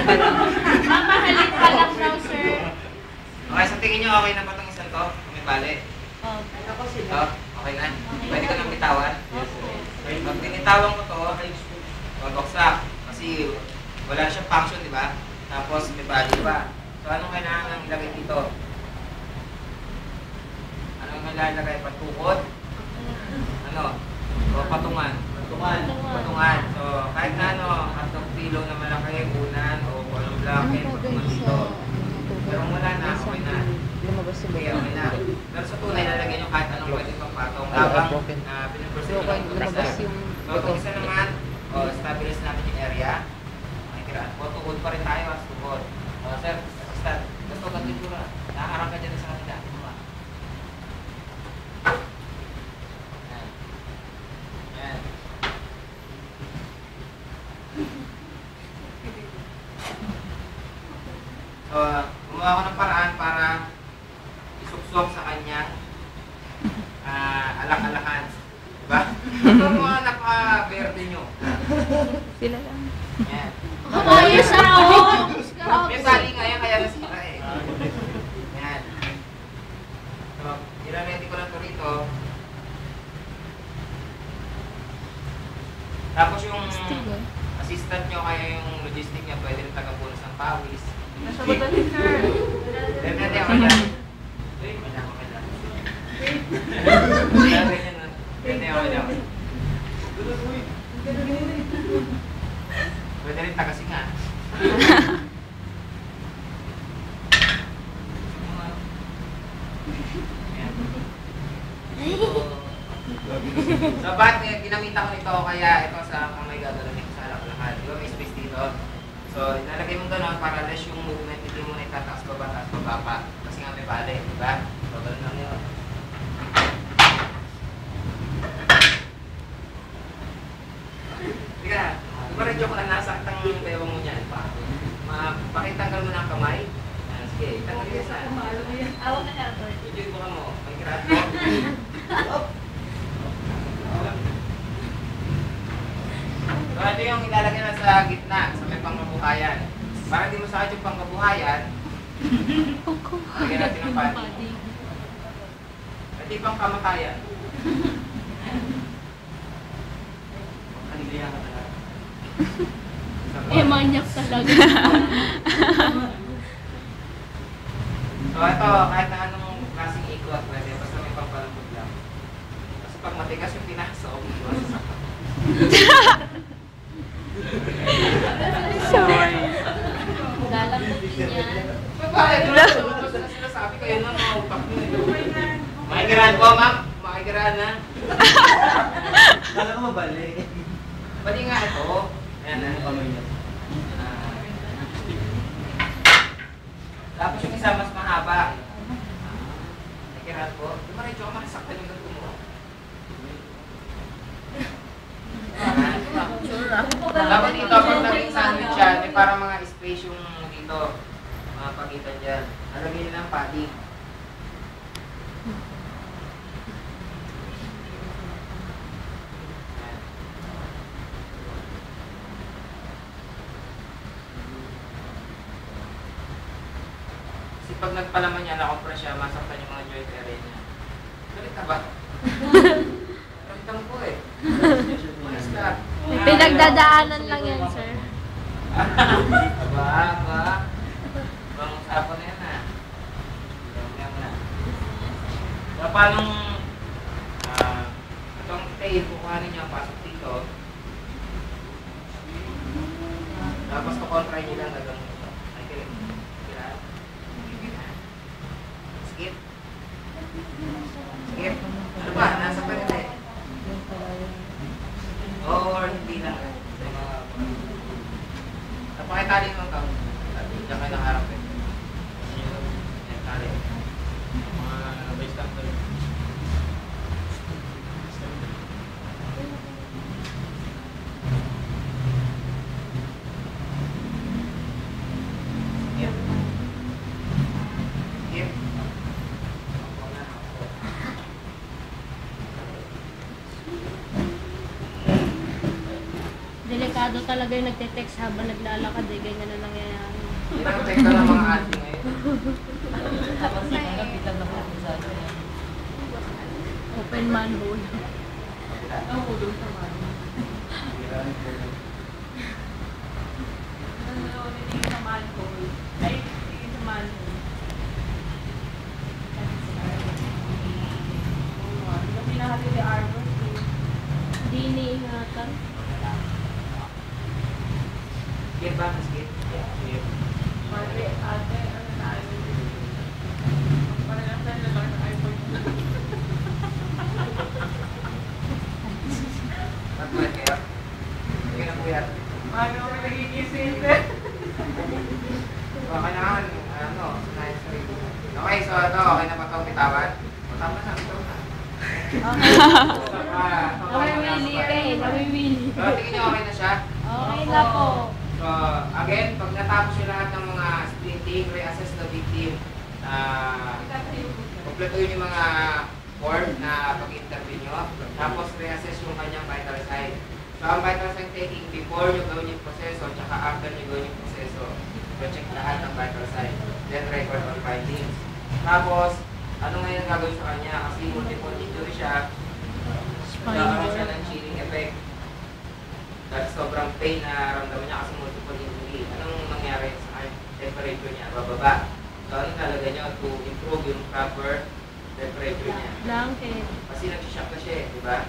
Mamahalin ka lang daw, sir. Okay, sa tingin nyo, okay na ba itong isang to? Kung may bali? Ako sila. Ito? Okay na? Pwede ko nang bitawan? Pag binitawan ko to, babaksak. Kasi wala siyang function, di ba? Tapos may bali pa. So, anong kailangan ilagay dito? Anong kailangan ilagay? Patukod? Ano? O patungan? Patungan. So, kahit na ano, hotdog pillow na malaki, unan, o kung anong blake, patungan dito. Pero wala na, okay na. Okay, okay na. Pero sa tunay, lalagyan nyo kahit anong pwede pang patong habang pinaproceed ko lang ito sa So, itong isa naman, stabilize natin yung area. O, tukod pa rin tayo, tukod. O, sir, assistant, gusto ganito yung tura. Nakaharap ka dyan sa kanila. Yan. So, gumawa ko ng paraan para isuksok sa kanyang alak-alakan. Diba? Ito mga naka-verde nyo. Sila lang. Yan. Ayos ako! May bali nga yan, kaya nasira eh. Yan. So, ilaleti ko lang ito rito. Tapos yung assistant nyo, kaya yung logistic nyo, pwede rin taga-punas ng pawis. Nasa bata ni sir. Depende ako dyan. Uy, wala ako ka dyan. Depende ako dyan. Pwede rin taga-singa. So, bakit ginamita ko nito kaya ito sa kamay gagawin ko sa alak-lakad. Di ba may space dito? So, ilalagay mo gano'n para less yung movement, hindi mo na itataas baba pa. Kasi nga may bali, di ba? So, gano'n lang yun. Teka, iparadyo ko lang nasaktan yung bewang mo niyan. Pakitanggal mo ng kamay. Sige, itanggal yun sa. Awag na lang. Ijod mo ka mo. May kirat mo. So, ito yung ilalagay na sa gitna, sa may pangkabuhayan. Para hindi mo sakit yung pangkabuhayan, lagyan natin ng pati. Ito yung pangkamatayan. Kanilihan ka talaga. Manyak talaga. So, ito, kahit na anong klaseng ikot, pwede, basta may pampalambot lang. Kasi pag matigas yung pinasa, iwas sa sakit. Sorry. Galang mo din yan. Bakit? Sinasabi ko yun ang mga utak nyo. Makikiraan po, ma'am. Makikiraan na. Kala ko mabali. Bali nga ito. Ayan na. Tapos yung isa mas mahaba. Makikiraan po. Dumaretso ka makasaktan yung gato mo. Dapat dito, pag naging sandwich yan, may parang mga space yung dito. Mga pagitan dyan. Alagay nila ng patty. Kasi pag nagpalaman yan, nakompres siya, masaktan yung mga joint area niya. Galit na ba? Ramdam ko eh. Malis ka. Pinagdadaanan lang yan, sir. Aba. Ibang usapan na yan ha. Ibang mo na. So, paano itong tail, kukuhanin niyo, pasok dito. Tapos kukontra niyo lang gagawin ito. Ay, kira. Skip. Skip. Ano ba? Nasa pa rin eh. Or hindi lang. Napakitali naman ka. Diyan kayo nakaharap eh. Yan, tali. Mga bystander. Skip. Skip. Delikado talaga yung nagte-text habang naglalakad eh. Ganyan na nangyayari. Tapos nakapitan na po sa ano yan. Open manhole. Ang ulo sa mano. Ano, nilingin sa manhole. Ay, nilingin sa manhole. Yung pinakati ni Arbor, Hindi iniingatan. Skip ba? Skip? Skip. Marley, ate, ano na, parang lang tayo lang ng iPhone. Nagbuhat kayo? Sige na kuya. Paano kami nagigising? So, kailangan, ano, nice. Okay, so ito, okay na ba itong bitawan? O, tama na, ito na. Namimili ka eh. Namimili. So, tingin niyo okay na siya? Okay na po. So, again, pag natapos yung lahat ng mga splitting, reassess the victim, kumpletuhin yung mga form na pag-interview nyo, tapos reassess yung kanyang vital sign. So, ang vital sign taking before nyo gawin yung proseso, tsaka after nyo gawin yung proseso. So, check lahat ng vital sign. Then, record all findings. Tapos, ano ngayon ang gagawin sa kanya? Kasi multiple injury siya, nagkakaroon siya ng chilling effect. Dahil sobrang pain na ramdaman niya kasi multiple injury. Anong nangyari sa temperature niya? Bababa. So, ano talaga niya to improve yung proper temperature niya? Blanket. Kasi nag-shock na siya, di ba?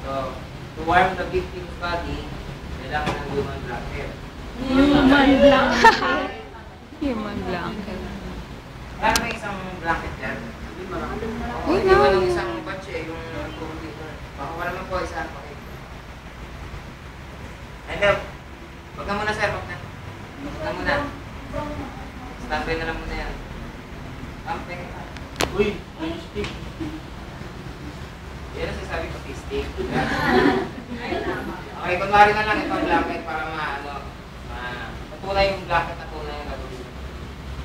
So, to warm the victim's body, kailangan ng human blanket. Human blanket. Human blanket. Kaya may isang blanket dyan? Hindi marami. Uy, Hindi ba no. ng isang batch eh, yung computer? Baka wala naman po isa. Okay. And then, wag na muna sir, wag na. Wag na muna. Standby na lang muna yan. Kampeng. Uy, yung stick. Yan ang sasabi ko, stick. Okay, kunwari na lang itong blanket para matunay yung blanket na tunay yung gagawin.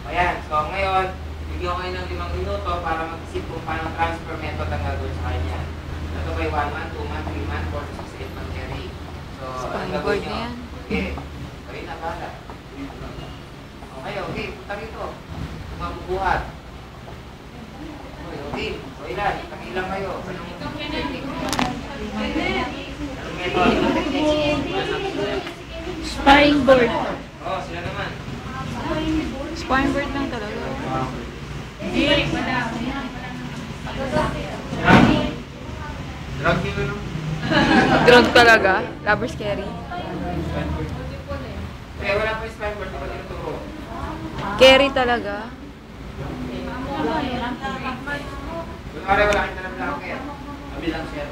Ayan, so ngayon, bigyan ko kayo ng 5 minuto para mag-isip kung paano transfer method ang gagawin sa kanya. Ito ba 1 month, 2 month, 3 month, 4 to 6, 8 month carry. So, anong gagawin nyo? Okay, kayo na, bahala. Okay, punta rito. Mabubuhat. Okay, so ilan? Ilang kayo? Anong technique? Anong method? Anong technique? Sparring board. Oh, sila naman. Sparring board lang talaga. Hindi, wala. Drug dealer no? Drug talaga. Rubber scary. Eh, wala pa yung spine board, di ba tinuturo? Scary talaga. Kunwari wala kang dalang blanket. Kami lang siya.